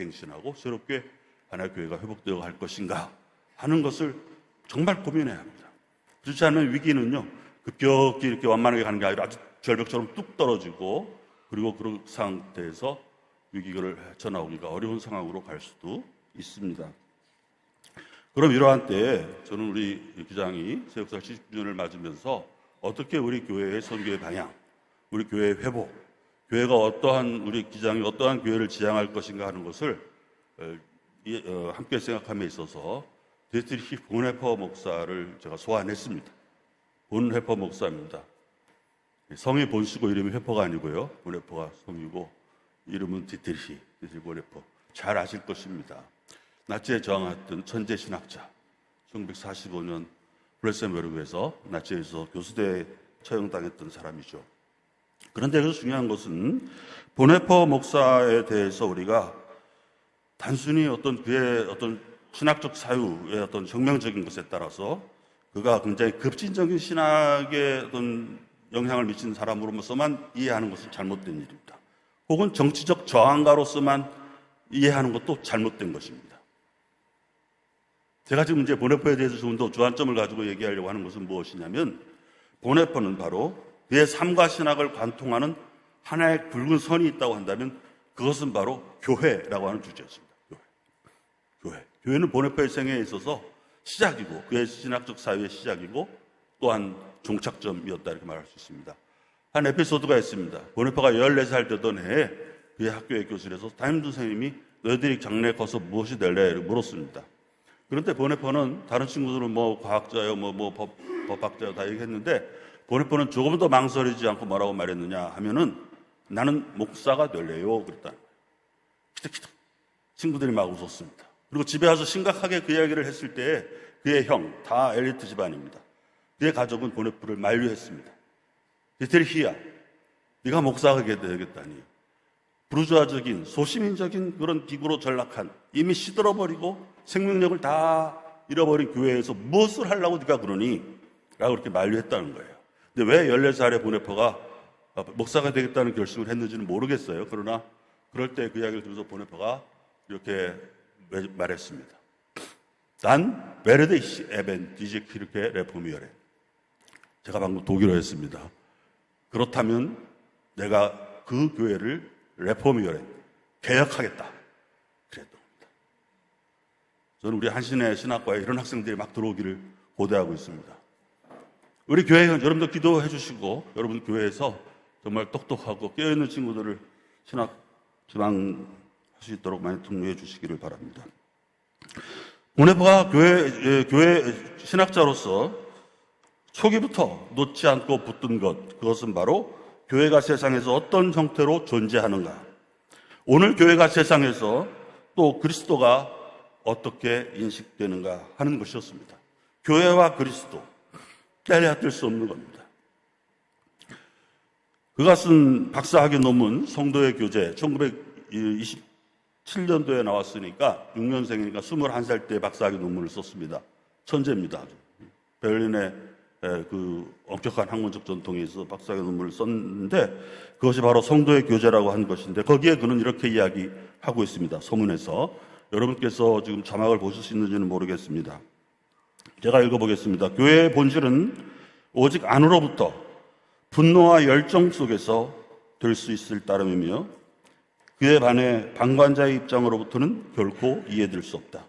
갱신하고 새롭게 하나의 교회가 회복되어 갈 것인가 하는 것을 정말 고민해야 합니다. 그렇지 않은 위기는요, 급격히 이렇게 완만하게 가는 게 아니라 아주 절벽처럼 뚝 떨어지고, 그리고 그런 상태에서 위기를 헤쳐나오기가 어려운 상황으로 갈 수도 있습니다. 그럼 이러한 때에 저는 우리 기장이 세역사 70주년을 맞으면서 어떻게 우리 교회의 선교의 방향, 우리 교회의 회복, 교회가 우리 기장이 어떠한 교회를 지향할 것인가 하는 것을 함께 생각함에 있어서 데트리히 본헤퍼 목사를 제가 소환했습니다. 본헤퍼 목사입니다. 성이 본시고 이름이 회퍼가 아니고요. 본헤퍼가 성이고 이름은 디트리히 본헤퍼. 잘 아실 것입니다. 나치에 저항했던 천재 신학자. 1945년 블레셈베르그에서 나치에서 교수대에 처형당했던 사람이죠. 그런데 여기서 중요한 것은 본헤퍼 목사에 대해서 우리가 단순히 그의 신학적 사유의 혁명적인 것에 따라서 그가 굉장히 급진적인 신학에 영향을 미치는 사람으로서만 이해하는 것은 잘못된 일입니다. 혹은 정치적 저항가로서만 이해하는 것도 잘못된 것입니다. 제가 지금 이제 본헤퍼에 대해서 좀 더 주안점을 가지고 얘기하려고 하는 것은 무엇이냐면, 본헤퍼는 바로 그의 삶과 신학을 관통하는 하나의 굵은 선이 있다고 한다면 그것은 바로 교회라고 하는 주제였습니다. 교회는 본헤퍼의 생애에 있어서 시작이고 그의 신학적 사유의 시작이고 또한 종착점이었다 이렇게 말할 수 있습니다. 한 에피소드가 있습니다. 본헤퍼가 14살 되던 해에 그의 학교의 교실에서 담임 선생님이 너희들이 장래에 커서 무엇이 될래? 물었습니다. 그런데 본헤퍼는 다른 친구들은 과학자요, 법학자요 다 얘기했는데 본헤퍼는 조금 더 망설이지 않고 뭐라고 말했느냐 하면은 나는 목사가 될래요. 그랬다는 거예요. 키득키득. 친구들이 막 웃었습니다. 그리고 집에 와서 심각하게 그 이야기를 했을 때 그의 형, 다 엘리트 집안입니다. 그의 가족은 본헤퍼를 만류했습니다. 디트리히야, 네가 목사가 되겠다니. 부르주아적인, 소시민적인 그런 기구로 전락한, 이미 시들어버리고 생명력을 다 잃어버린 교회에서 무엇을 하려고 네가 그러니? 라고 그렇게 만류했다는 거예요. 근데 왜 14살의 본헤퍼가 목사가 되겠다는 결심을 했는지는 모르겠어요. 그러나 그럴 때 그 이야기를 들으면서 본헤퍼가 이렇게 말했습니다. 난 werde ich eben diese Kirche reformieren. 제가 방금 독일어 했습니다. 그렇다면 내가 그 교회를 reformieren, 개혁하겠다. 그랬던 겁니다. 저는 우리 한신의 신학과에 이런 학생들이 막 들어오기를 고대하고 있습니다. 우리 교회 여러분도 기도해 주시고 여러분 교회에서 정말 똑똑하고 깨어있는 친구들을 신학 지망할 수 있도록 많이 독려해 주시기를 바랍니다. 본헤퍼가 교회 신학자로서 초기부터 놓지 않고 붙든 것, 그것은 바로 교회가 세상에서 어떤 형태로 존재하는가, 오늘 교회가 세상에서 또 그리스도가 어떻게 인식되는가 하는 것이었습니다. 교회와 그리스도, 떼려야 뗄 수 없는 겁니다. 그가 쓴 박사학위 논문 성도의 교제 1927년도에 나왔으니까 6년생이니까 21살 때 박사학위 논문을 썼습니다. 천재입니다. 베를린의 그 엄격한 학문적 전통에 있어서 박사학위 논문을 썼는데 그것이 바로 성도의 교제라고 한 것인데 거기에 그는 이렇게 이야기하고 있습니다. 서문에서. 여러분께서 지금 자막을 보실 수 있는지는 모르겠습니다. 제가 읽어보겠습니다. 교회의 본질은 오직 안으로부터 분노와 열정 속에서 될 수 있을 따름이며 그에 반해 방관자의 입장으로부터는 결코 이해될 수 없다.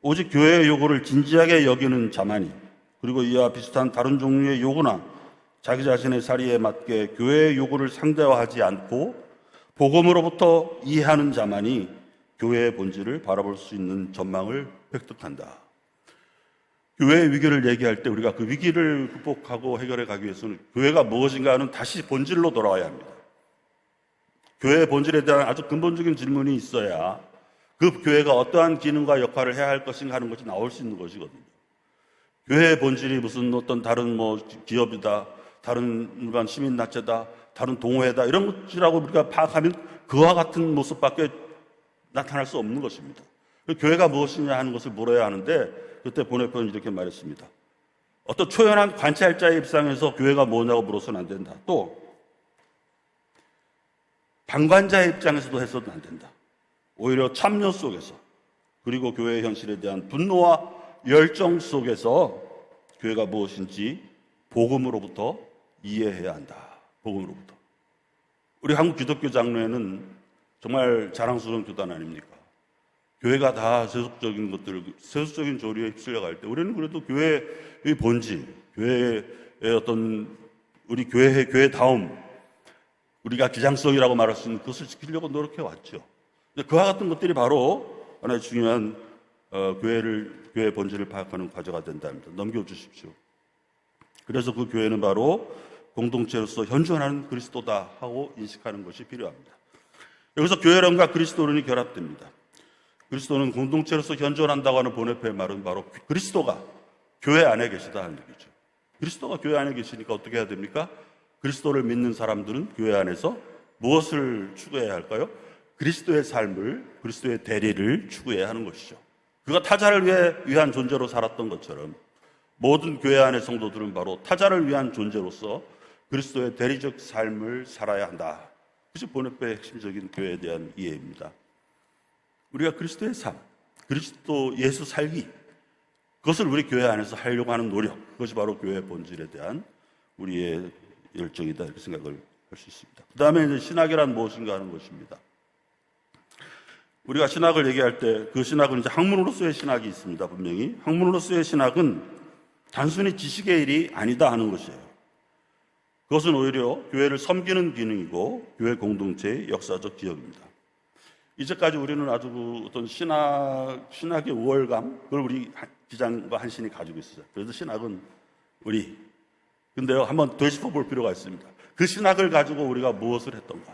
오직 교회의 요구를 진지하게 여기는 자만이, 그리고 이와 비슷한 다른 종류의 요구나 자기 자신의 사리에 맞게 교회의 요구를 상대화하지 않고 복음으로부터 이해하는 자만이 교회의 본질을 바라볼 수 있는 전망을 획득한다. 교회의 위기를 얘기할 때 우리가 그 위기를 극복하고 해결해 가기 위해서는 교회가 무엇인가 하는 다시 본질로 돌아와야 합니다. 교회의 본질에 대한 아주 근본적인 질문이 있어야 그 교회가 어떠한 기능과 역할을 해야 할 것인가 하는 것이 나올 수 있는 것이거든요. 교회의 본질이 무슨 어떤 다른 기업이다, 다른 일반 시민단체다, 다른 동호회다 이런 것이라고 우리가 파악하면 그와 같은 모습밖에 나타날 수 없는 것입니다. 교회가 무엇이냐 하는 것을 물어야 하는데 그때 본헤퍼는 이렇게 말했습니다. 어떤 초연한 관찰자의 입장에서 교회가 뭐냐고 물어서는 안 된다. 또 방관자의 입장에서도 해서는 안 된다. 오히려 참여 속에서 그리고 교회의 현실에 대한 분노와 열정 속에서 교회가 무엇인지 복음으로부터 이해해야 한다. 복음으로부터. 우리 한국 기독교 장로회는 정말 자랑스러운 교단 아닙니까? 교회가 다 세속적인 것들, 세속적인 조류에 휩쓸려갈 때 우리는 그래도 교회의 본질, 교회의 어떤 우리 교회다움, 우리가 기장성이라고 말할 수 있는 그것을 지키려고 노력해 왔죠. 근데 그와 같은 것들이 바로 하나의 중요한 교회의 본질을 파악하는 과제가 된답니다. 넘겨주십시오. 그래서 그 교회는 바로 공동체로서 현존하는 그리스도다 하고 인식하는 것이 필요합니다. 여기서 교회론과 그리스도론이 결합됩니다. 그리스도는 공동체로서 현존한다고 하는 보네페의 말은 바로 그리스도가 교회 안에 계시다 하는 얘기죠. 그리스도가 교회 안에 계시니까 어떻게 해야 됩니까? 그리스도를 믿는 사람들은 교회 안에서 무엇을 추구해야 할까요? 그리스도의 삶을, 그리스도의 대리를 추구해야 하는 것이죠. 그가 타자를 위한 존재로 살았던 것처럼 모든 교회 안의 성도들은 바로 타자를 위한 존재로서 그리스도의 대리적 삶을 살아야 한다. 그것이 보네페의 핵심적인 교회에 대한 이해입니다. 우리가 그리스도의 삶, 그리스도 예수 살기, 그것을 우리 교회 안에서 하려고 하는 노력, 그것이 바로 교회의 본질에 대한 우리의 열정이다 이렇게 생각을 할 수 있습니다. 그 다음에 이제 신학이란 무엇인가 하는 것입니다. 우리가 신학을 얘기할 때 그 신학은 이제 학문으로서의 신학이 있습니다. 분명히 학문으로서의 신학은 단순히 지식의 일이 아니다 하는 것이에요. 그것은 오히려 교회를 섬기는 기능이고 교회 공동체의 역사적 기억입니다. 이제까지 우리는 아주 어떤 신학의 우월감, 그걸 우리 기장과 한신이 가지고 있어요. 그래서 신학은 우리. 근데요, 한번 되짚어볼 필요가 있습니다. 그 신학을 가지고 우리가 무엇을 했던가?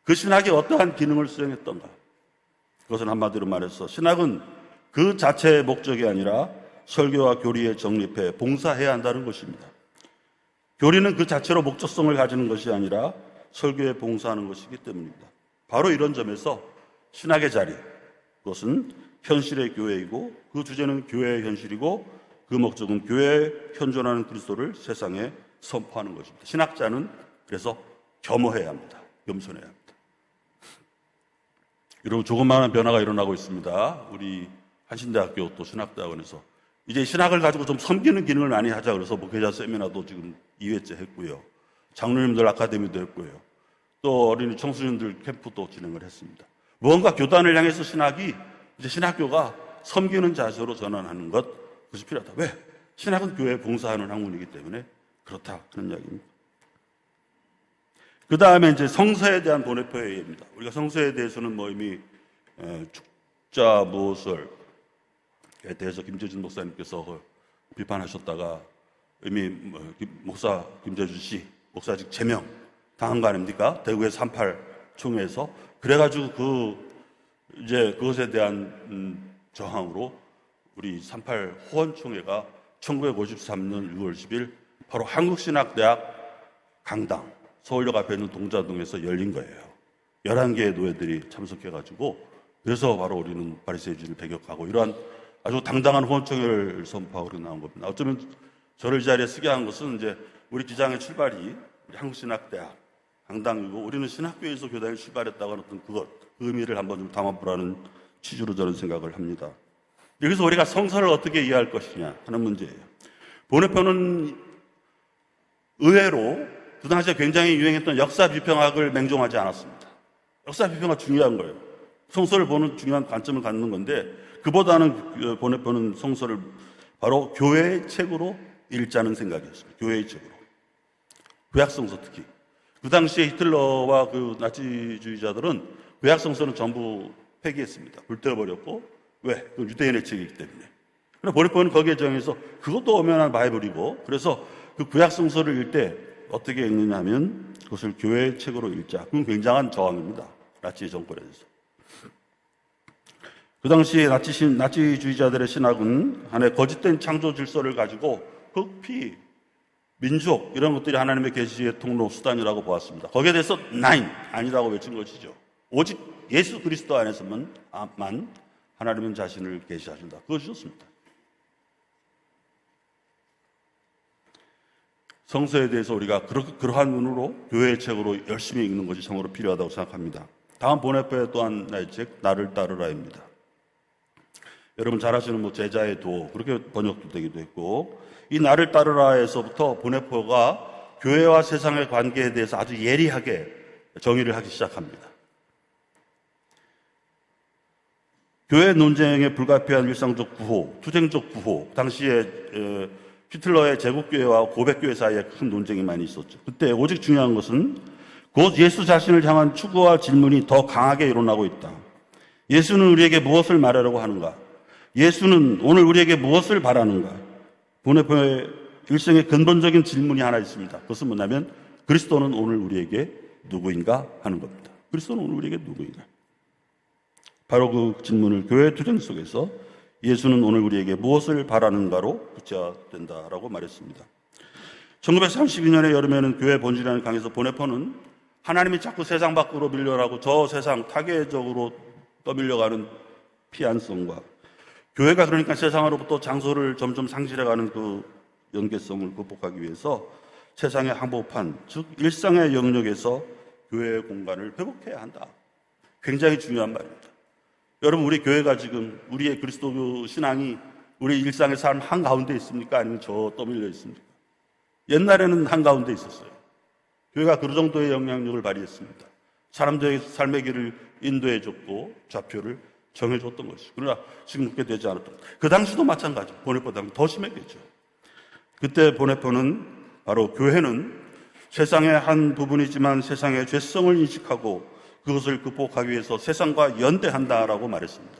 그 신학이 어떠한 기능을 수행했던가? 그것은 한마디로 말해서 신학은 그 자체의 목적이 아니라 설교와 교리에 정립해 봉사해야 한다는 것입니다. 교리는 그 자체로 목적성을 가지는 것이 아니라 설교에 봉사하는 것이기 때문입니다. 바로 이런 점에서 신학의 자리, 그것은 현실의 교회이고 그 주제는 교회의 현실이고 그 목적은 교회에 현존하는 그리스도를 세상에 선포하는 것입니다. 신학자는 그래서 겸허해야 합니다. 겸손해야 합니다. 여러분, 조그마한 변화가 일어나고 있습니다. 우리 한신대학교 또 신학대학원에서 이제 신학을 가지고 좀 섬기는 기능을 많이 하자 그래서 목회자 세미나도 지금 2회째 했고요. 장로님들 아카데미도 했고요. 또 어린이 청소년들 캠프도 진행을 했습니다. 무언가 교단을 향해서 신학이 이제 신학교가 섬기는 자세로 전환하는 것, 그것이 필요하다. 왜? 신학은 교회에 봉사하는 학문이기 때문에 그렇다 하는 이야기입니다. 그 다음에 이제 성서에 대한 보네페의 이해입니다. 우리가 성서에 대해서는 뭐 이미 축자 무엇을 대해서 김재준 목사님께서 비판하셨다가 이미 목사 김재준 씨 목사직 제명 당한 거 아닙니까? 대구의 38 총회에서 그래가지고 이제 그것에 대한 저항으로 우리 38 호원 총회가 1953년 6월 10일 바로 한국신학대학 강당 서울역 앞에 있는 동자동에서 열린 거예요. 11개의 노예들이 참석해가지고 그래서 바로 우리는 바리새인주의를 배격하고 이러한 아주 당당한 호원총회를 선포하고 나온 겁니다. 어쩌면 저를 이 자리에 쓰게 한 것은 이제 우리 기장의 출발이 한국신학대학 강당이고 우리는 신학교에서 교단이 출발했다고 하는 어떤 그 의미를 한번 좀 담아보라는 취지로 저는 생각을 합니다. 여기서 우리가 성서를 어떻게 이해할 것이냐 하는 문제예요. 보네페는 의외로 그 당시에 굉장히 유행했던 역사 비평학을 맹종하지 않았습니다. 역사 비평학 중요한 거예요. 성서를 보는 중요한 관점을 갖는 건데 그보다는 보네페는 성서를 바로 교회의 책으로 읽자는 생각이었습니다. 교회의 책으로. 구약성서 특히. 그 당시에 히틀러와 그 나치주의자들은 구약성서는 전부 폐기했습니다. 불태워버렸고 왜? 그 유대인의 책이기 때문에. 그러나 보네페는 거기에 정해서 그것도 엄연한 바이블이고 그래서 그 구약성서를 읽을 때 어떻게 읽느냐 하면 그것을 교회의 책으로 읽자. 그건 굉장한 저항입니다. 나치 정권에서. 그 당시 나치주의자들의 신학은 하나의 거짓된 창조 질서를 가지고 흑피, 민족 이런 것들이 하나님의 계시의 통로 수단이라고 보았습니다. 거기에 대해서 아니라고 외친 것이죠. 오직 예수 그리스도 안에서만 하나님은 자신을 계시하신다. 그것이었습니다. 성서에 대해서 우리가 그러한 눈으로 교회의 책으로 열심히 읽는 것이 참으로 필요하다고 생각합니다. 다음 보네포의 또 하나의 책, 나를 따르라입니다. 여러분 잘 아시는 제자의 도, 그렇게 번역도 되기도 했고, 이 나를 따르라에서부터 보네포가 교회와 세상의 관계에 대해서 아주 예리하게 정의를 하기 시작합니다. 교회 논쟁에 불가피한 일상적 구호, 투쟁적 구호, 당시에 히틀러의 제국교회와 고백교회 사이에 큰 논쟁이 많이 있었죠. 그때 오직 중요한 것은 곧 예수 자신을 향한 추구와 질문이 더 강하게 일어나고 있다. 예수는 우리에게 무엇을 말하려고 하는가? 예수는 오늘 우리에게 무엇을 바라는가? 보네포의 일생의 근본적인 질문이 하나 있습니다. 그것은 뭐냐면 그리스도는 오늘 우리에게 누구인가 하는 겁니다. 그리스도는 오늘 우리에게 누구인가? 바로 그 질문을 교회의 투쟁 속에서 예수는 오늘 우리에게 무엇을 바라는가로 붙여야 된다라고 말했습니다. 1932년의 여름에는 교회 본질이라는 강에서 보네포는 하나님이 자꾸 세상 밖으로 밀려나고 저 세상 타계적으로 떠밀려가는 피안성과 교회가 그러니까 세상으로부터 장소를 점점 상실해가는 그 연계성을 극복하기 위해서 세상의 항복판, 즉 일상의 영역에서 교회의 공간을 회복해야 한다. 굉장히 중요한 말입니다. 여러분, 우리 교회가 지금 우리의 그리스도 신앙이 우리 일상의 삶 한가운데 있습니까? 아니면 저 떠밀려 있습니까? 옛날에는 한가운데 있었어요. 교회가 그 정도의 영향력을 발휘했습니다. 사람들의 삶의 길을 인도해줬고 좌표를 정해줬던 것이죠. 그러나 지금 그렇게 되지 않았던, 그 당시도 마찬가지, 보네포보다 더 심했겠죠. 그때 보네포는 바로 교회는 세상의 한 부분이지만 세상의 죄성을 인식하고 그것을 극복하기 위해서 세상과 연대한다라고 말했습니다.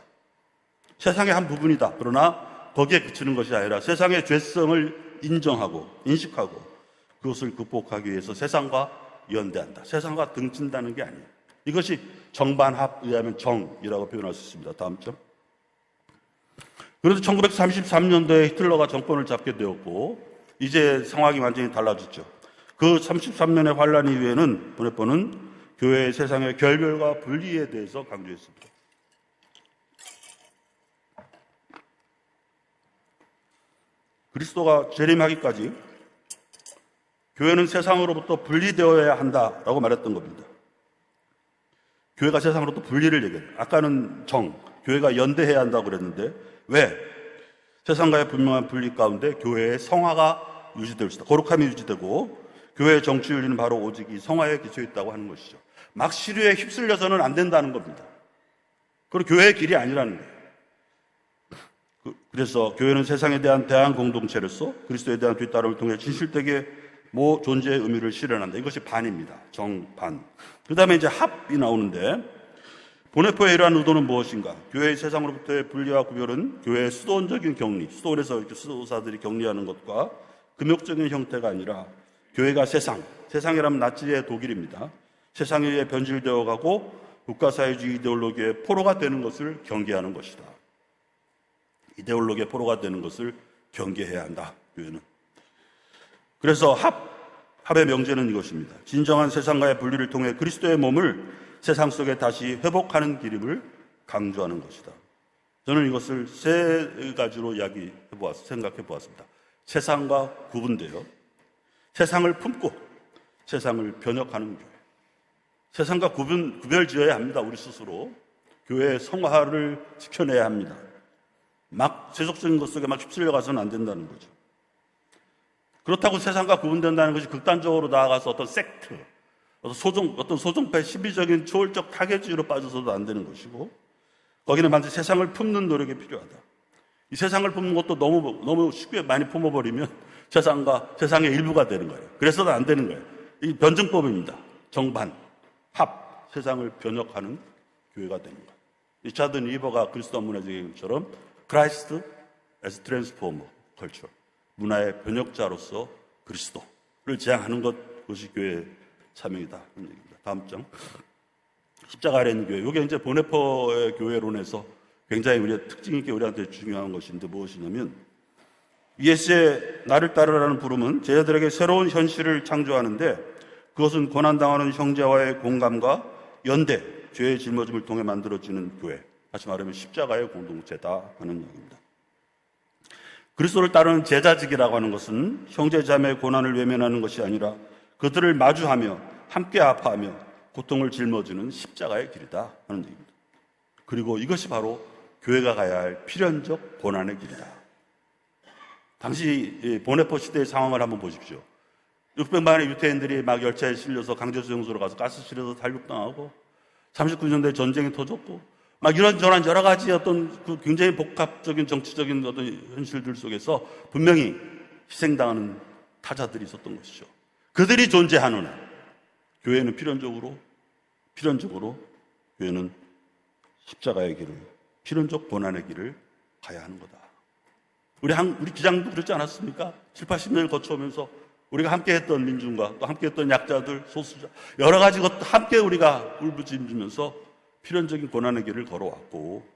세상의 한 부분이다. 그러나 거기에 그치는 것이 아니라 세상의 죄성을 인정하고 인식하고 그것을 극복하기 위해서 세상과 연대한다. 세상과 등친다는 게 아니에요. 이것이 정반합, 의하면 정이라고 표현할 수 있습니다. 다음 점. 그래도 1933년도에 히틀러가 정권을 잡게 되었고 이제 상황이 완전히 달라졌죠. 그 33년의 환란 이후에는 보네포는 교회의 세상의 결별과 분리에 대해서 강조했습니다. 그리스도가 재림하기까지 교회는 세상으로부터 분리되어야 한다라고 말했던 겁니다. 교회가 세상으로부터 분리를 얘기해요. 아까는 교회가 연대해야 한다고 그랬는데 왜? 세상과의 분명한 분리 가운데 교회의 성화가 유지될 수 있다. 거룩함이 유지되고 교회의 정치 윤리는 바로 오직 이 성화에 기초해 있다고 하는 것이죠. 막 시류에 휩쓸려서는 안 된다는 겁니다. 그리고 교회의 길이 아니라는 거예요. 그래서 교회는 세상에 대한 대한 공동체로서 그리스도에 대한 뒤따름을 통해 진실되게 존재의 의미를 실현한다. 이것이 반입니다. 정반. 그 다음에 이제 합이 나오는데 보네포의 이러한 의도는 무엇인가? 교회의 세상으로부터의 분리와 구별은 교회의 수도원적인 격리, 수도원에서 이렇게 수도사들이 격리하는 것과 금욕적인 형태가 아니라 교회가 세상이라면 나치의 독일입니다. 세상에 의해 변질되어 가고 국가사회주의 이데올로기의 포로가 되는 것을 경계하는 것이다. 이데올로기의 포로가 되는 것을 경계해야 한다. 교회는. 그래서 합의 명제는 이것입니다. 진정한 세상과의 분리를 통해 그리스도의 몸을 세상 속에 다시 회복하는 길임을 강조하는 것이다. 저는 이것을 세 가지로 생각해 보았습니다. 세상과 구분되어 세상을 품고 세상을 변혁하는 교회. 세상과 구별 지어야 합니다. 우리 스스로. 교회의 성화를 지켜내야 합니다. 막 세속적인 것 속에 막 휩쓸려가서는 안 된다는 거죠. 그렇다고 세상과 구분된다는 것이 극단적으로 나아가서 어떤 섹트, 어떤 소종파의 시비적인 초월적 타겟주의로 빠져서도 안 되는 것이고, 거기는 반드시 세상을 품는 노력이 필요하다. 이 세상을 품는 것도 너무 쉽게 많이 품어버리면 세상의 일부가 되는 거예요. 그래서는 안 되는 거예요. 이 변증법입니다. 정반, 합, 세상을 변혁하는 교회가 되는 거예요. 리차드 니버가 그리스도 문화적 얘기처럼 Christ as transformer culture, 문화의 변혁자로서 그리스도를 지향하는 것이 교회의 사명이다. 그런 얘기입니다. 다음 장. 십자가 아래 있는 교회. 이게 이제 보네포의 교회론에서 굉장히 우리의 특징 있게 우리한테 중요한 것인데 무엇이냐면, 예수의 나를 따르라는 부름은 제자들에게 새로운 현실을 창조하는데 그것은 고난당하는 형제와의 공감과 연대, 죄의 짊어짐을 통해 만들어지는 교회. 다시 말하면 십자가의 공동체다 하는 이야기입니다. 그리스도를 따르는 제자직이라고 하는 것은 형제자매의 고난을 외면하는 것이 아니라 그들을 마주하며 함께 아파하며 고통을 짊어지는 십자가의 길이다 하는 얘기입니다. 그리고 이것이 바로 교회가 가야 할 필연적 고난의 길이다. 당시 보네포 시대의 상황을 한번 보십시오. 600만의 유태인들이 막 열차에 실려서 강제수용소로 가서 가스실에서 살육당하고 39년대 전쟁이 터졌고 막 이런저런 여러 가지 어떤 그 굉장히 복합적인 정치적인 어떤 현실들 속에서 분명히 희생당하는 타자들이 있었던 것이죠. 그들이 존재하는 한 교회는 필연적으로 교회는 십자가의 길을, 필연적 고난의 길을 가야 하는 거다. 우리 기장도 그렇지 않았습니까? 7, 80년을 거쳐오면서 우리가 함께했던 민중과 또 함께했던 약자들, 소수자 여러 가지 것 함께 우리가 울부짖으면서 필연적인 고난의 길을 걸어왔고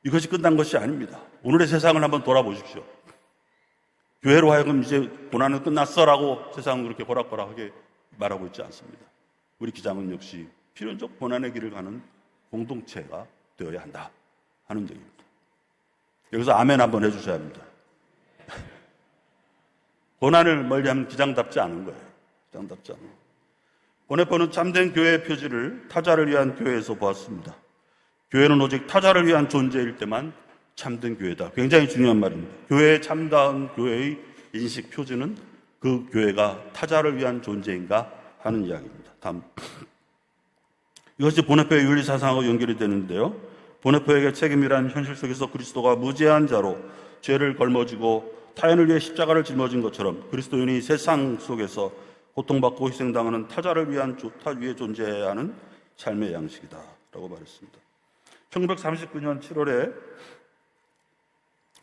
이것이 끝난 것이 아닙니다. 오늘의 세상을 한번 돌아보십시오. 교회로 하여금 이제 고난은 끝났어라고 세상은 그렇게 고락고락하게 말하고 있지 않습니다. 우리 기장은 역시 필연적 고난의 길을 가는 공동체가 되어야 한다 하는 얘기입니다. 여기서 아멘 한번 해주셔야 합니다. 고난을 멀리하면 기장답지 않은 거예요. 기장답지 않은 거예요. 보네포는 참된 교회의 표지를 타자를 위한 교회에서 보았습니다. 교회는 오직 타자를 위한 존재일 때만 참된 교회다. 굉장히 중요한 말입니다. 교회의 참다운 교회의 인식 표지는 그 교회가 타자를 위한 존재인가 하는 이야기입니다. 다음. 이것이 보네포의 윤리사상하고 연결이 되는데요. 보네포에게 책임이란 현실 속에서 그리스도가 무죄한 자로 죄를 걸머지고 타인을 위해 십자가를 짊어진 것처럼 그리스도인이 세상 속에서 고통받고 희생당하는 타자를 위한 위에 존재해야 하는 삶의 양식이다 라고 말했습니다. 1939년 7월에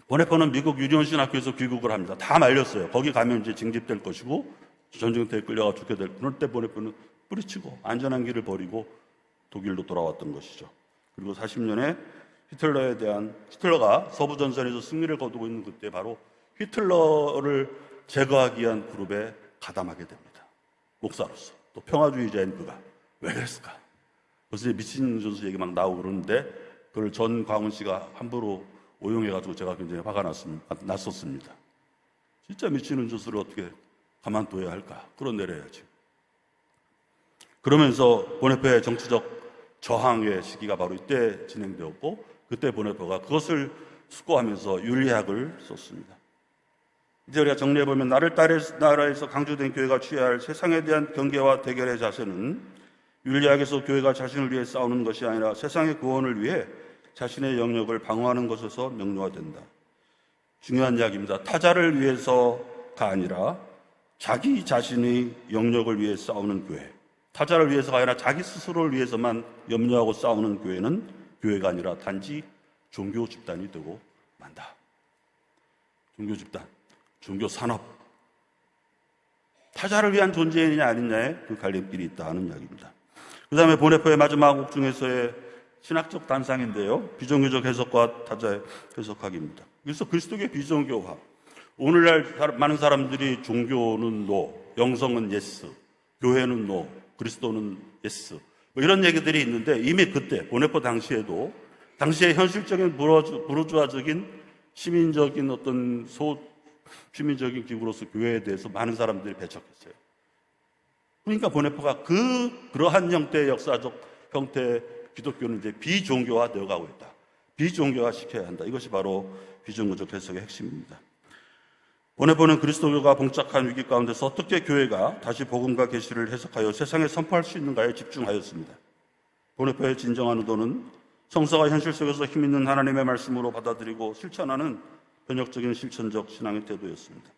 보네포는 미국 유니온신 학교에서 귀국을 합니다. 다 말렸어요. 거기 가면 이제 징집될 것이고 전쟁터에 끌려가 죽게 될. 그럴 때 보네포는 뿌리치고 안전한 길을 버리고 독일로 돌아왔던 것이죠. 그리고 40년에 히틀러가 서부 전선에서 승리를 거두고 있는 그때 바로 히틀러를 제거하기 위한 그룹에 가담하게 됩니다. 목사로서. 또 평화주의자인 그가. 왜 그랬을까? 그래서 미친 전수 얘기 막 나오고 그러는데 그걸 전광훈 씨가 함부로 오용해가지고 제가 굉장히 화가 났었습니다. 진짜 미친 운전수를 어떻게 가만둬야 할까? 끌어내려야지. 그러면서 보네포의 정치적 저항의 시기가 바로 이때 진행되었고 그때 보네포가 그것을 숙고하면서 윤리학을 썼습니다. 이제 우리가 정리해보면 나라에서 강조된 교회가 취해야 할 세상에 대한 경계와 대결의 자세는 윤리학에서 교회가 자신을 위해 싸우는 것이 아니라 세상의 구원을 위해 자신의 영역을 방어하는 것에서 명료화된다. 중요한 이야기입니다. 타자를 위해서가 아니라 자기 자신의 영역을 위해 싸우는 교회. 타자를 위해서가 아니라 자기 스스로를 위해서만 염려하고 싸우는 교회는 교회가 아니라 단지 종교 집단이 되고 만다. 종교 집단, 종교 산업. 타자를 위한 존재이냐 아니냐에 그 갈림길이 있다 하는 이야기입니다. 그 다음에 보네포의 마지막 곡 중에서의 신학적 단상인데요. 비종교적 해석과 타자의 해석학입니다. 그래서 그리스도의 비종교화. 오늘날 많은 사람들이 종교는 노, 영성은 예스, 교회는 노, 그리스도는 예스. 뭐 이런 얘기들이 있는데 이미 그때 보네포 당시에 현실적인 부르주아적인 시민적인 어떤 시민적인 기구로서 교회에 대해서 많은 사람들이 배척했어요. 그러니까 보네포가 그러한 형태의 역사적 형태의 기독교는 이제 비종교화 되어 가고 있다. 비종교화 시켜야 한다. 이것이 바로 비종교적 해석의 핵심입니다. 보네포는 그리스도교가 봉착한 위기 가운데서 어떻게 교회가 다시 복음과 계시를 해석하여 세상에 선포할 수 있는가에 집중하였습니다. 보네포의 진정한 의도는 성서가 현실 속에서 힘있는 하나님의 말씀으로 받아들이고 실천하는 변혁적인 실천적 신앙의 태도였습니다.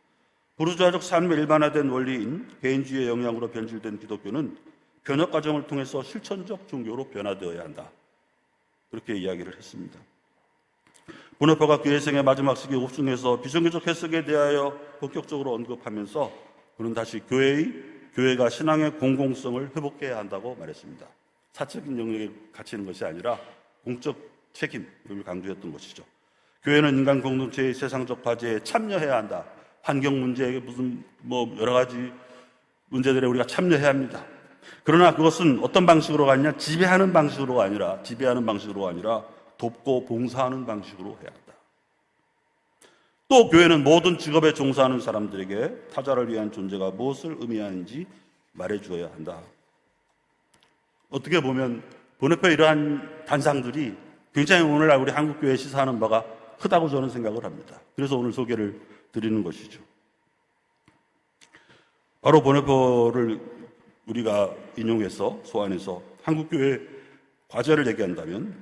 부르주아적 삶의 일반화된 원리인 개인주의의 영향으로 변질된 기독교는 변혁 과정을 통해서 실천적 종교로 변화되어야 한다. 그렇게 이야기를 했습니다. 보네포가 교회 생의 마지막 시기 옥중에서 비종교적 해석에 대하여 본격적으로 언급하면서 그는 다시 교회가 신앙의 공공성을 회복해야 한다고 말했습니다. 사적인 영역에 갇히는 것이 아니라 공적 책임을 강조했던 것이죠. 교회는 인간 공동체의 세상적 과제에 참여해야 한다. 환경 문제에 여러 가지 문제들에 우리가 참여해야 합니다. 그러나 그것은 어떤 방식으로 가느냐? 지배하는 방식으로가 아니라 돕고 봉사하는 방식으로 해야 한다. 또 교회는 모든 직업에 종사하는 사람들에게 타자를 위한 존재가 무엇을 의미하는지 말해주어야 한다. 어떻게 보면 보네포의 이러한 단상들이 굉장히 오늘날 우리 한국교회에 시사하는 바가 크다고 저는 생각을 합니다. 그래서 오늘 소개를 드리는 것이죠. 바로 보네포를 우리가 인용해서 소환해서 한국교회 과제를 얘기한다면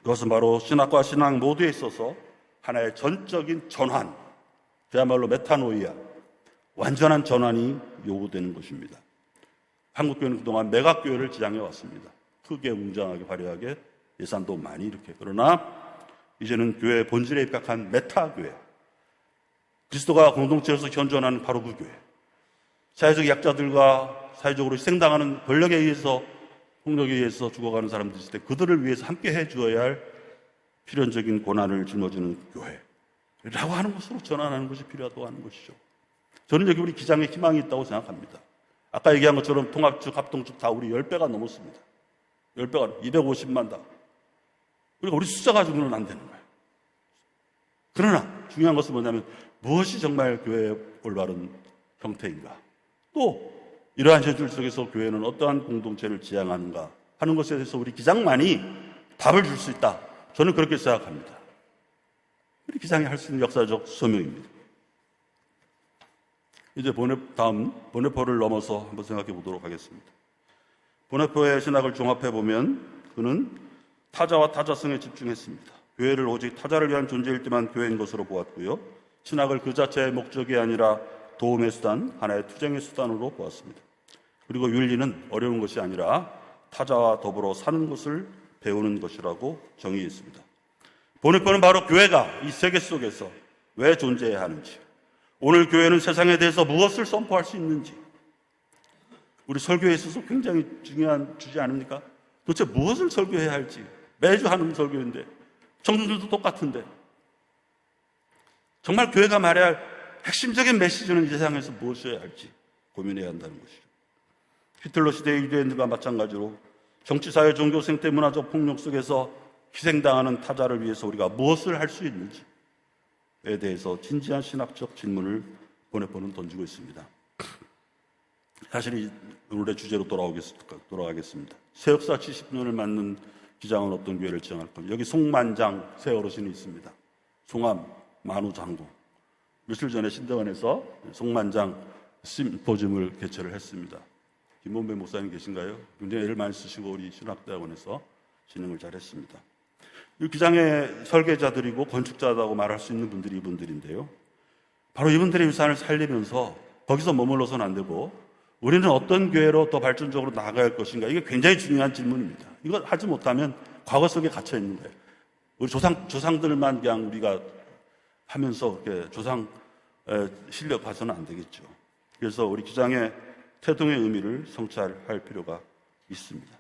그것은 바로 신학과 신앙 모두에 있어서 하나의 전적인 전환, 그야말로 메타노이아, 완전한 전환이 요구되는 것입니다. 한국교회는 그동안 매각교회를 지향해 왔습니다. 크게 웅장하게 화려하게 예산도 많이 이렇게. 그러나 이제는 교회의 본질에 입각한 메타교회, 그리스도가 공동체에서 현존하는 바로 그 교회, 사회적 약자들과 사회적으로 희생당하는 권력에 의해서, 폭력에 의해서 죽어가는 사람들 있을 때 그들을 위해서 함께 해주어야 할 필연적인 고난을 짊어지는 교회라고 하는 것으로 전환하는 것이 필요하다고 하는 것이죠. 저는 여기 우리 기장에 희망이 있다고 생각합니다. 아까 얘기한 것처럼 통합측, 합동측 다 우리 10배가 넘었습니다. 10배가 250만 다. 그러니까 우리 숫자 가지고는 안 되는 거예요. 그러나 중요한 것은 뭐냐면 무엇이 정말 교회의 올바른 형태인가, 또 이러한 현실 속에서 교회는 어떠한 공동체를 지향하는가 하는 것에 대해서 우리 기장만이 답을 줄 수 있다. 저는 그렇게 생각합니다. 우리 기장이 할 수 있는 역사적 소명입니다. 이제 다음 보네포를 넘어서 한번 생각해 보도록 하겠습니다. 보네포의 신학을 종합해 보면 그는 타자와 타자성에 집중했습니다. 교회를 오직 타자를 위한 존재일 때만 교회인 것으로 보았고요. 신학을 그 자체의 목적이 아니라 도움의 수단, 하나의 투쟁의 수단으로 보았습니다. 그리고 윤리는 어려운 것이 아니라 타자와 더불어 사는 것을 배우는 것이라고 정의했습니다. 보네포는 바로 교회가 이 세계 속에서 왜 존재해야 하는지, 오늘 교회는 세상에 대해서 무엇을 선포할 수 있는지, 우리 설교에 있어서 굉장히 중요한 주제 아닙니까? 도대체 무엇을 설교해야 할지, 매주 하는 설교인데 청중들도 똑같은데 정말 교회가 말해야 할 핵심적인 메시지는 이 세상에서 무엇이어야 할지 고민해야 한다는 것이죠. 히틀러 시대의 유대인들과 마찬가지로 정치, 사회, 종교, 생태, 문화적 폭력 속에서 희생당하는 타자를 위해서 우리가 무엇을 할 수 있는지에 대해서 진지한 신학적 질문을 보네포는 던지고 있습니다. 사실 오늘의 주제로 돌아가겠습니다. 새 역사 70년을 맞는 기장은 어떤 교회를 지향할 겁니다. 여기 송만장 새 어르신이 있습니다. 송암 만우 장로. 며칠 전에 신대원에서 송만장 심포지움을 개최를 했습니다. 김범배 목사님 계신가요? 굉장히 애를 많이 쓰시고 우리 신학대학원에서 진행을 잘 했습니다. 이 기장의 설계자들이고 건축자라고 말할 수 있는 분들이 이분들인데요. 바로 이분들의 유산을 살리면서 거기서 머물러서는 안 되고 우리는 어떤 교회로 더 발전적으로 나아가야 할 것인가, 이게 굉장히 중요한 질문입니다. 이걸 하지 못하면 과거 속에 갇혀 있는 거예요. 우리 조상들만 그냥 우리가 하면서 이렇게 조상 실력 봐서는 안 되겠죠. 그래서 우리 기장의 태동의 의미를 성찰할 필요가 있습니다.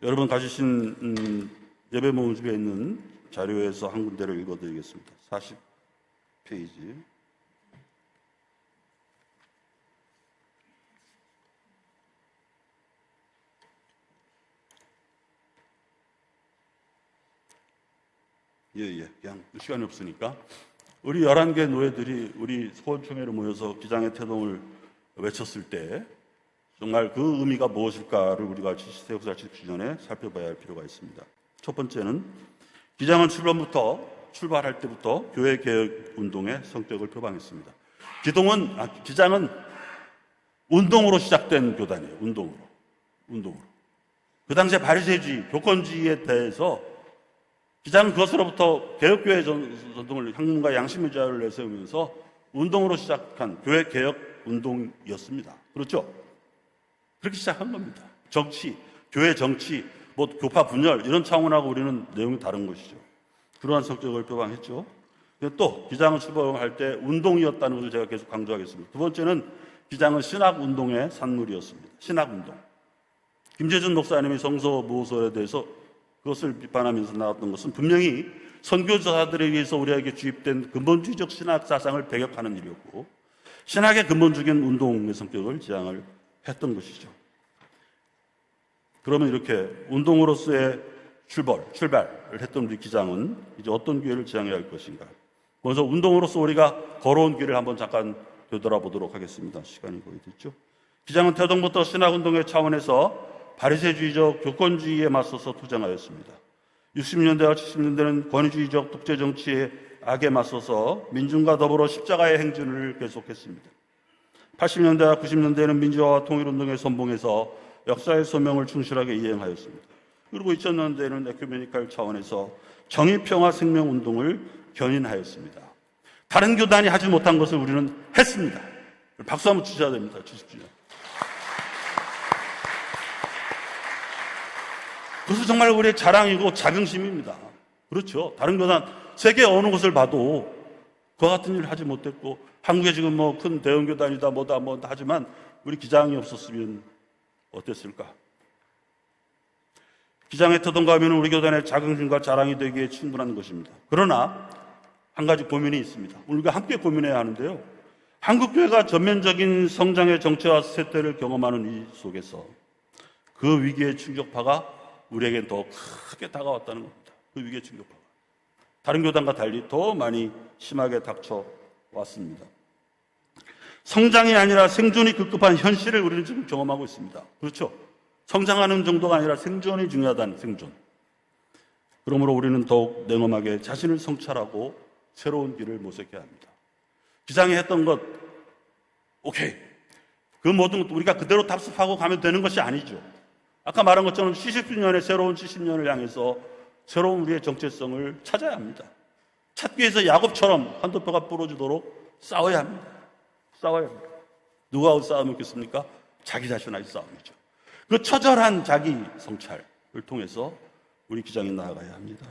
여러분 가지신 예배 모음집에 있는 자료에서 한 군데를 읽어드리겠습니다. 40페이지. 그냥 시간이 없으니까. 우리 11개 노예들이 우리 소원총회로 모여서 기장의 태동을 외쳤을 때 정말 그 의미가 무엇일까를 우리가 새 역사 70주년에 살펴봐야 할 필요가 있습니다. 첫 번째는 기장은 출발할 때부터 교회 개혁 운동의 성격을 표방했습니다. 기장은 운동으로 시작된 교단이에요. 운동으로. 그 당시에 바리새주의, 교권주의에 대해서 기장은 그것으로부터 개혁교회 전통을, 학문과 양심의 자유를 내세우면서 운동으로 시작한 교회 개혁 운동이었습니다. 그렇죠? 그렇게 시작한 겁니다. 정치, 교회 정치, 교파 분열 이런 차원하고 우리는 내용이 다른 것이죠. 그러한 성격을 표방했죠. 또 기장은 출범할 때 운동이었다는 것을 제가 계속 강조하겠습니다. 두 번째는 기장은 신학운동의 산물이었습니다. 신학운동. 김재준 목사님이 성서 모호설에 대해서 그것을 비판하면서 나왔던 것은 분명히 선교사들에 의해서 우리에게 주입된 근본주의적 신학 사상을 배격하는 일이었고, 신학의 근본적인 운동의 성격을 지향을 했던 것이죠. 그러면 이렇게 운동으로서의 출발을 했던 우리 기장은 이제 어떤 교회를 지향해야 할 것인가? 먼저 운동으로서 우리가 걸어온 길을 한번 잠깐 되돌아보도록 하겠습니다. 시간이 거의 됐죠. 기장은 태동부터 신학운동의 차원에서 바리새주의적 교권주의에 맞서서 투쟁하였습니다. 60년대와 70년대는 권위주의적 독재 정치의 악에 맞서서 민중과 더불어 십자가의 행진을 계속했습니다. 80년대와 90년대에는 민주화와 통일운동에 선봉해서 역사의 소명을 충실하게 이행하였습니다. 그리고 2000년대에는 에큐메니칼 차원에서 정의평화 생명운동을 견인하였습니다. 다른 교단이 하지 못한 것을 우리는 했습니다. 박수 한번 주셔야 됩니다. 주십시오. 그것은 정말 우리의 자랑이고 자긍심입니다. 그렇죠. 다른 교단, 세계 어느 곳을 봐도 그와 같은 일을 하지 못했고, 한국에 지금 뭐 큰 대형 교단이다 뭐다 하지만 우리 기장이 없었으면 어땠을까? 기장에 터던가하면 우리 교단의 자긍심과 자랑이 되기에 충분한 것입니다. 그러나 한 가지 고민이 있습니다. 우리가 함께 고민해야 하는데요. 한국교회가 전면적인 성장의 정체와 쇠퇴를 경험하는 이 속에서 그 위기의 충격파가 우리에겐 더 크게 다가왔다는 겁니다. 그 위기의 충격파가 다른 교단과 달리 더 많이 심하게 닥쳐왔습니다. 성장이 아니라 생존이 급급한 현실을 우리는 지금 경험하고 있습니다. 그렇죠? 성장하는 정도가 아니라 생존이 중요하다는 생존. 그러므로 우리는 더욱 냉엄하게 자신을 성찰하고 새로운 길을 모색해야 합니다. 기장이 했던 것, 오케이. 그 모든 것도 우리가 그대로 답습하고 가면 되는 것이 아니죠. 아까 말한 것처럼 70주년의 새로운 70년을 향해서 새로운 우리의 정체성을 찾아야 합니다. 찾기 위해서 야곱처럼 한두 표가 부러지도록 싸워야 합니다. 싸워야 합니다. 누구하고 싸움이겠습니까? 자기 자신하고 싸움이죠. 그 처절한 자기 성찰을 통해서 우리 기장에 나아가야 합니다.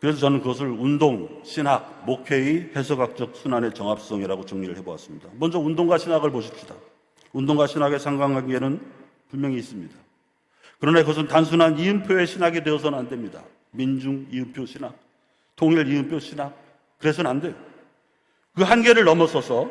그래서 저는 그것을 운동, 신학, 목회의 해석학적 순환의 정합성이라고 정리를 해보았습니다. 먼저 운동과 신학을 보십시다. 운동과 신학의 상관관계는 분명히 있습니다. 그러나 그것은 단순한 이음표의 신학이 되어서는 안 됩니다. 민중 이음표 신학, 통일 이음표 신학, 그래서는 안 돼요. 그 한계를 넘어서서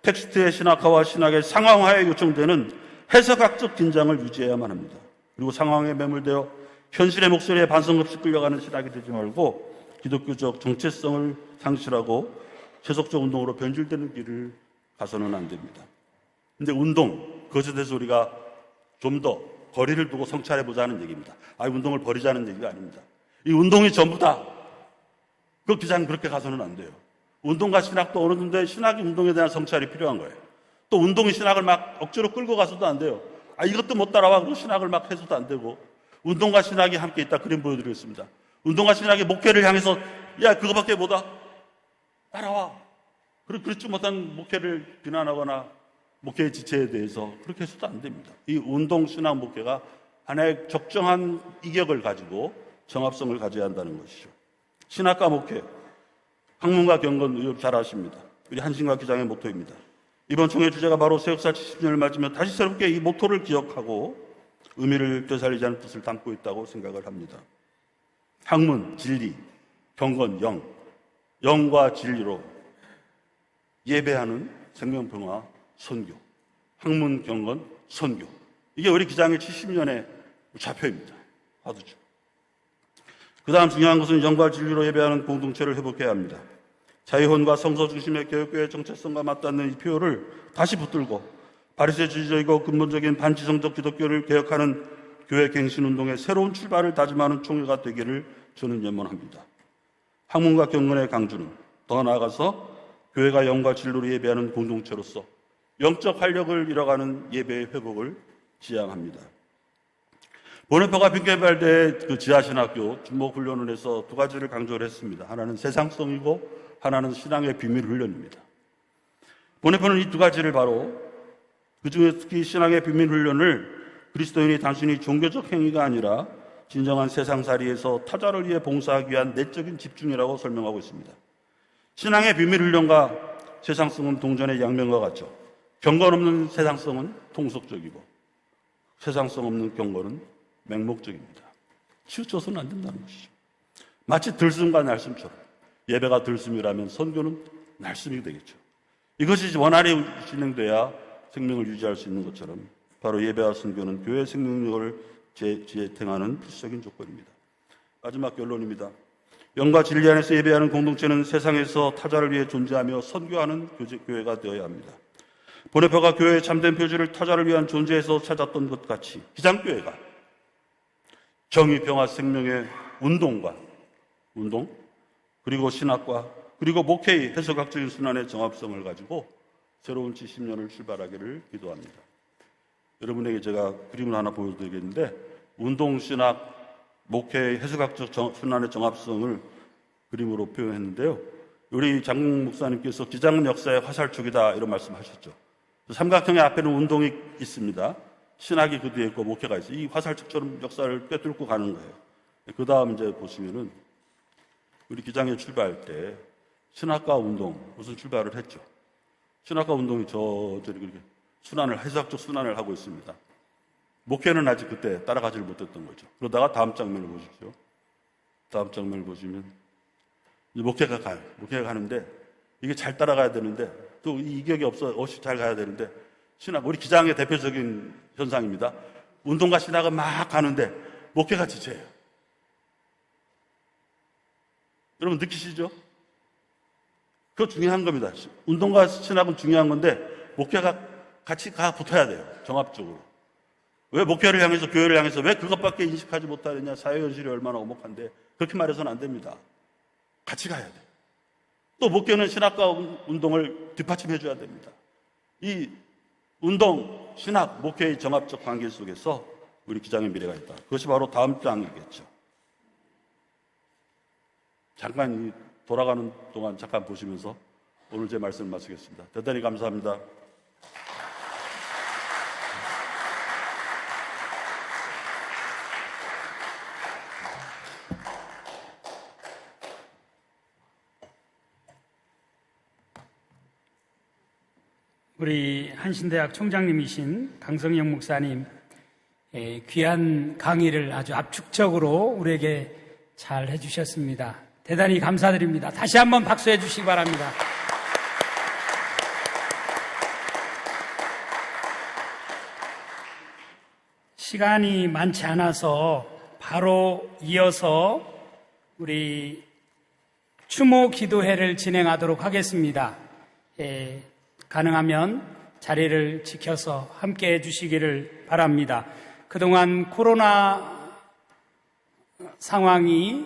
텍스트의 신학화와 신학의 상황화에 요청되는 해석학적 긴장을 유지해야만 합니다. 그리고 상황에 매몰되어 현실의 목소리에 반성 없이 끌려가는 신학이 되지 말고 기독교적 정체성을 상실하고 세속적 운동으로 변질되는 길을 가서는 안 됩니다. 근데 운동, 그것에 대해서 우리가 좀 더 거리를 두고 성찰해보자는 얘기입니다. 운동을 버리자는 얘기가 아닙니다. 이 운동이 전부다. 그 기자는 그렇게 가서는 안 돼요. 운동과 신학도 어느 정도의 신학이 운동에 대한 성찰이 필요한 거예요. 또 운동이 신학을 막 억지로 끌고 가서도 안 돼요. 이것도 못 따라와. 그리고 신학을 막 해서도 안 되고. 운동과 신학이 함께 있다. 그림 보여드리겠습니다. 운동과 신학의 목회를 향해서 그거밖에 못하? 따라와. 그렇지 못한 목회를 비난하거나 목회의 지체에 대해서 그렇게 해서도 안 됩니다. 이 운동 신학 목회가 하나의 적정한 이격을 가지고 정합성을 가져야 한다는 것이죠. 신학과 목회, 학문과 경건 의협 잘 아십니다. 우리 한신과 기장의 모토입니다. 이번 총회 주제가 바로 새역사 70년을 맞으며 다시 새롭게 이 모토를 기억하고 의미를 되살리자는 뜻을 담고 있다고 생각을 합니다. 학문, 진리, 경건, 영과 진리로 예배하는 생명평화 선교, 학문, 경건, 선교. 이게 우리 기장의 70년의 좌표입니다. 화두죠. 그 다음 중요한 것은 영과 진리로 예배하는 공동체를 회복해야 합니다. 자유혼과 성서 중심의 교육교회의 정체성과 맞닿는 이 표어를 다시 붙들고 바리새주의적이고 근본적인 반지성적 기독교를 개혁하는 교회 갱신운동의 새로운 출발을 다짐하는 총회가 되기를 저는 염원합니다. 학문과 경건의 강주는 더 나아가서 교회가 영과 진리로 예배하는 공동체로서 영적 활력을 잃어가는 예배의 회복을 지향합니다. 보네퍼가 빈케발대의 그 지하신학교 주목훈련을 해서 두 가지를 강조를 했습니다. 하나는 세상성이고 하나는 신앙의 비밀 훈련입니다. 보네퍼는 이 두 가지를 바로 그중에 특히 신앙의 비밀 훈련을 그리스도인이 단순히 종교적 행위가 아니라 진정한 세상살이에서 타자를 위해 봉사하기 위한 내적인 집중이라고 설명하고 있습니다. 신앙의 비밀 훈련과 세상성은 동전의 양면과 같죠. 경건 없는 세상성은 통속적이고 세상성 없는 경건은 맹목적입니다. 치우쳐서는 안 된다는 것이죠. 마치 들숨과 날숨처럼 예배가 들숨이라면 선교는 날숨이 되겠죠. 이것이 원활히 진행돼야 생명을 유지할 수 있는 것처럼 바로 예배와 선교는 교회의 생명력을 지탱하는 필수적인 조건입니다. 마지막 결론입니다. 영과 진리 안에서 예배하는 공동체는 세상에서 타자를 위해 존재하며 선교하는 교회가 되어야 합니다. 보네파가 교회의 참된 표지를 타자를 위한 존재에서 찾았던 것 같이 기장교회가 정의, 평화, 생명의 운동 그리고 신학과 그리고 목회의 해석학적인 순환의 정합성을 가지고 새로운 70년을 출발하기를 기도합니다. 여러분에게 제가 그림을 하나 보여드리겠는데 운동, 신학, 목회의 해석학적 순환의 정합성을 그림으로 표현했는데요. 우리 장국 목사님께서 기장은 역사의 화살촉이다 이런 말씀하셨죠. 삼각형의 앞에는 운동이 있습니다. 신학이 그 뒤에 있고 목회가 있어요. 이 화살촉처럼 역사를 꿰뚫고 가는 거예요. 그 다음 이제 보시면은 우리 기장에 출발할 때 신학과 운동 무슨 출발을 했죠. 신학과 운동이 저리 그렇게 해석학적 순환을 하고 있습니다. 목회는 아직 그때 따라가지를 못했던 거죠. 그러다가 다음 장면을 보십시오. 다음 장면을 보시면 목회가 가는데 이게 잘 따라가야 되는데 또 이격이 없이 잘 가야 되는데 신학 우리 기장의 대표적인 현상입니다. 운동과 신학은 막 가는데 목회가 지쳐요. 여러분 느끼시죠? 그거 중요한 겁니다. 운동과 신학은 중요한 건데 목회가 같이 붙어야 돼요. 종합적으로. 왜 목회를 향해서 교회를 향해서 왜 그것밖에 인식하지 못하느냐. 사회현실이 얼마나 오목한데 그렇게 말해서는 안 됩니다. 같이 가야 돼요. 또 목회는 신학과 운동을 뒷받침해 줘야 됩니다. 이 운동, 신학, 목회의 정합적 관계 속에서 우리 기장의 미래가 있다. 그것이 바로 다음 장이겠죠. 잠깐 돌아가는 동안 잠깐 보시면서 오늘 제 말씀을 마치겠습니다. 대단히 감사합니다. 우리 한신대학 총장님이신 강성영 목사님 귀한 강의를 아주 압축적으로 우리에게 잘 해주셨습니다. 대단히 감사드립니다. 다시 한번 박수해 주시기 바랍니다. 시간이 많지 않아서 바로 이어서 우리 추모 기도회를 진행하도록 하겠습니다. 가능하면 자리를 지켜서 함께 해주시기를 바랍니다. 그동안 코로나 상황이